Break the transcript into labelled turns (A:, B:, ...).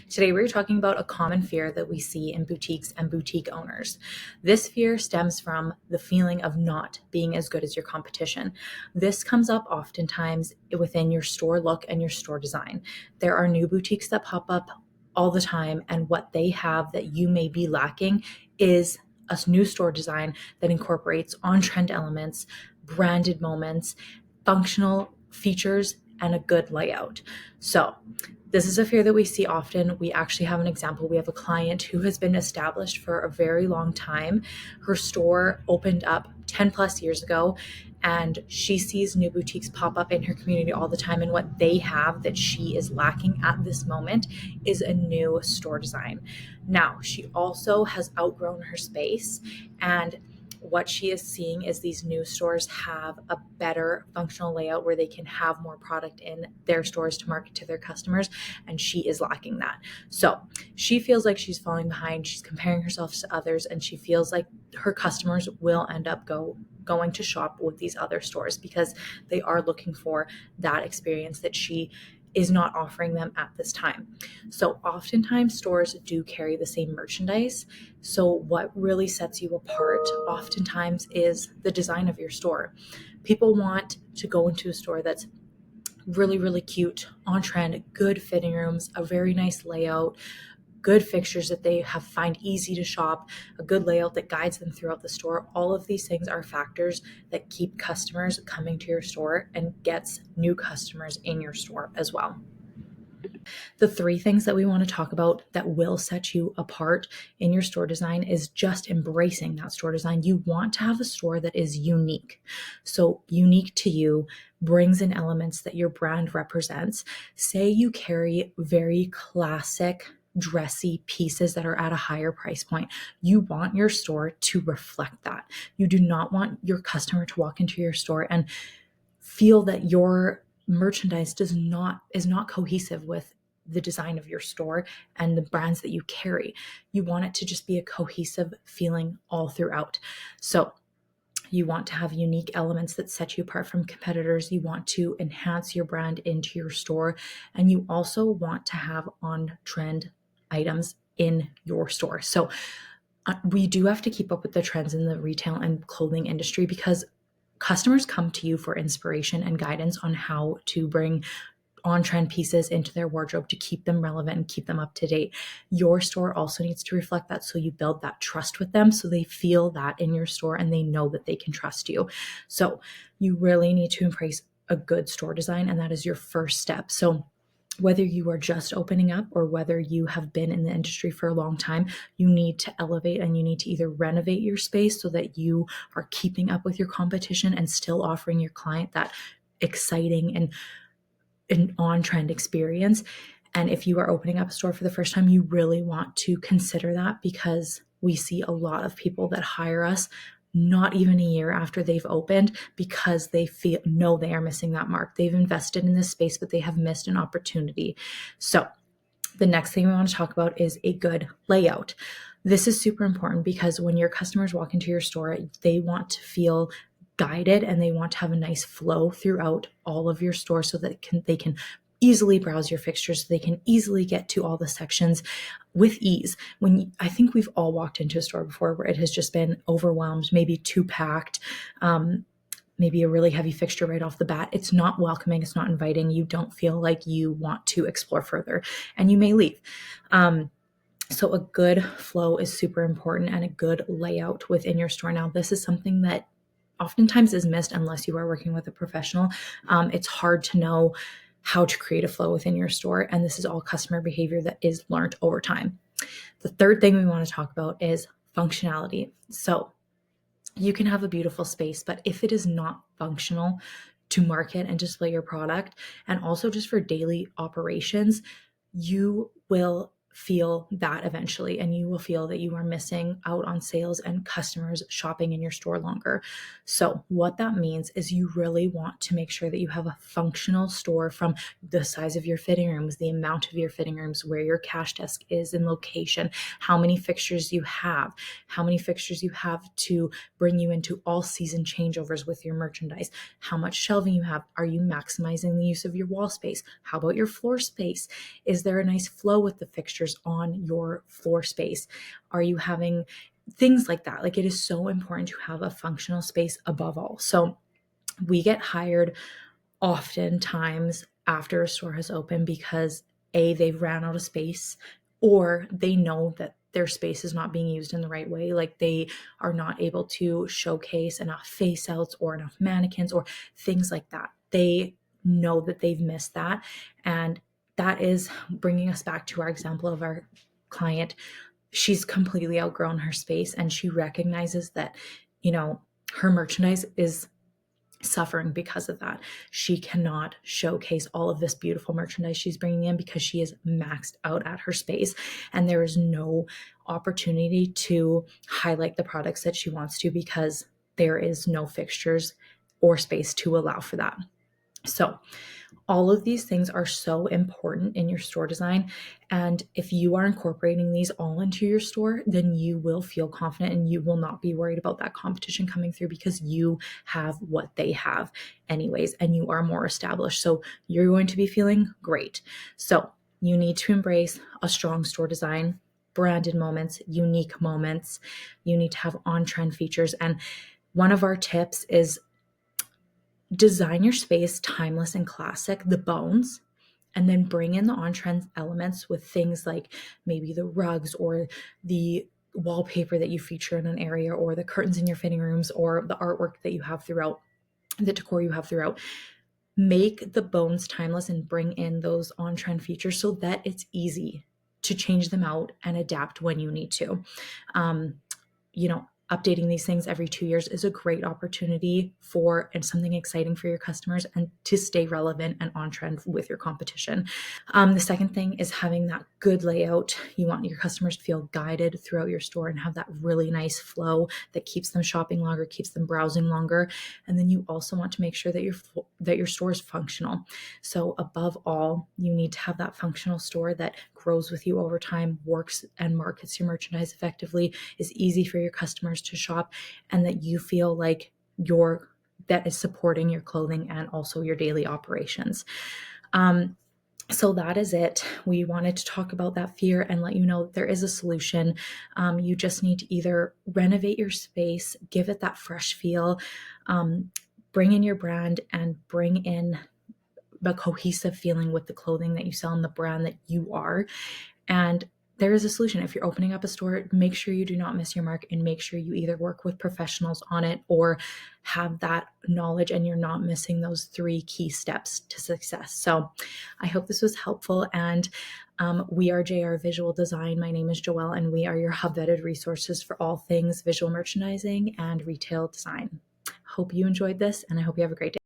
A: Today, we're talking about a common fear that we see in boutiques and boutique owners. This fear stems from the feeling of not being as good as your competition. This comes up oftentimes within your store look and your store design. There are new boutiques that pop up all the time, and what they have that you may be lacking is a new store design that incorporates on-trend elements, branded moments, functional features, and a good layout. So this is a fear that we see often. We actually have an example. We have a client who has been established for a very long time. Her store opened up 10 plus years ago, and she sees new boutiques pop up in her community all the time. And what they have that she is lacking at this moment is a new store design. Now, she also has outgrown her space, and what she is seeing is these new stores have a better functional layout where they can have more product in their stores to market to their customers, and she is lacking that. So she feels like she's falling behind. She's comparing herself to others, and she feels like her customers will end up going to shop with these other stores because they are looking for that experience that she is not offering them at this time. So oftentimes stores do carry the same merchandise. So what really sets you apart oftentimes is the design of your store. People want to go into a store that's really, really cute, on trend, good fitting rooms, a very nice layout, good fixtures that they find easy to shop, a good layout that guides them throughout the store. All of these things are factors that keep customers coming to your store and gets new customers in your store as well. The three things that we want to talk about that will set you apart in your store design is just embracing that store design. You want to have a store that is unique. So unique to you brings in elements that your brand represents. Say you carry very classic dressy pieces that are at a higher price point. You want your store to reflect that. You do not want your customer to walk into your store and feel that your merchandise is not cohesive with the design of your store and the brands that you carry. You want it to just be a cohesive feeling all throughout. So you want to have unique elements that set you apart from competitors. You want to enhance your brand into your store. And you also want to have on-trend items in your store. So we do have to keep up with the trends in the retail and clothing industry because customers come to you for inspiration and guidance on how to bring on-trend pieces into their wardrobe to keep them relevant and keep them up to date. Your store also needs to reflect that, so you build that trust with them so they feel that in your store and they know that they can trust you. So you really need to embrace a good store design, and that is your first step. So whether you are just opening up or whether you have been in the industry for a long time, you need to elevate and you need to either renovate your space so that you are keeping up with your competition and still offering your client that exciting and an on-trend experience. And if you are opening up a store for the first time, you really want to consider that because we see a lot of people that hire us not even a year after they've opened because they know they are missing that mark. They've invested in this space, but they have missed an opportunity. So the next thing we want to talk about is a good layout. This is super important because when your customers walk into your store, they want to feel guided and they want to have a nice flow throughout all of your store so that they can easily browse your fixtures, so they can easily get to all the sections with ease. I think we've all walked into a store before where it has just been overwhelmed, maybe too packed, maybe a really heavy fixture right off the bat. It's not welcoming, it's not inviting. You don't feel like you want to explore further and you may leave. So a good flow is super important and a good layout within your store. Now, this is something that oftentimes is missed unless you are working with a professional. It's hard to know how to create a flow within your store, and this is all customer behavior that is learned over time. The third thing we want to talk about is functionality. So you can have a beautiful space, but if it is not functional to market and display your product, and also just for daily operations, you will feel that eventually, and you will feel that you are missing out on sales and customers shopping in your store longer. So what that means is you really want to make sure that you have a functional store, from the size of your fitting rooms, the amount of your fitting rooms, where your cash desk is in location, how many fixtures you have, to bring you into all season changeovers with your merchandise, how much shelving you have. Are you maximizing the use of your wall space? How about your floor space? Is there a nice flow with the fixtures on your floor space? Are you having things like that? Like, it is so important to have a functional space above all. So we get hired oftentimes after a store has opened because they've ran out of space, or they know that their space is not being used in the right way. Like, they are not able to showcase enough face outs or enough mannequins or things like that. They know that they've missed that. And that is bringing us back to our example of our client. She's completely outgrown her space, and she recognizes that, her merchandise is suffering because of that. She cannot showcase all of this beautiful merchandise she's bringing in because she is maxed out at her space, and there is no opportunity to highlight the products that she wants to because there is no fixtures or space to allow for that. So all of these things are so important in your store design. And if you are incorporating these all into your store, then you will feel confident and you will not be worried about that competition coming through, because you have what they have anyways, and you are more established. So you're going to be feeling great. So you need to embrace a strong store design, branded moments, unique moments. You need to have on-trend features. And one of our tips is design your space timeless and classic, the bones, and then bring in the on-trend elements with things like maybe the rugs or the wallpaper that you feature in an area, or the curtains in your fitting rooms, or the artwork that you have throughout, the decor you have throughout. Make the bones timeless and bring in those on-trend features so that it's easy to change them out and adapt when you need to. Updating these things every 2 years is a great opportunity and something exciting for your customers, and to stay relevant and on trend with your competition. The second thing is having that good layout. You want your customers to feel guided throughout your store and have that really nice flow that keeps them shopping longer, keeps them browsing longer. And then you also want to make sure that your store is functional. So above all, you need to have that functional store that grows with you over time, works and markets your merchandise effectively, is easy for your customers to shop, and that you feel like that is supporting your clothing and also your daily operations. So that is it. We wanted to talk about that fear and let you know there is a solution. You just need to either renovate your space, give it that fresh feel, bring in your brand, and bring in the cohesive feeling with the clothing that you sell and the brand that you are. And there is a solution. If you're opening up a store, make sure you do not miss your mark, and make sure you either work with professionals on it or have that knowledge, and you're not missing those 3 key steps to success. So I hope this was helpful. And we are JR Visual Design. My name is Joelle, and we are your hub-vetted resources for all things visual merchandising and retail design. Hope you enjoyed this, and I hope you have a great day.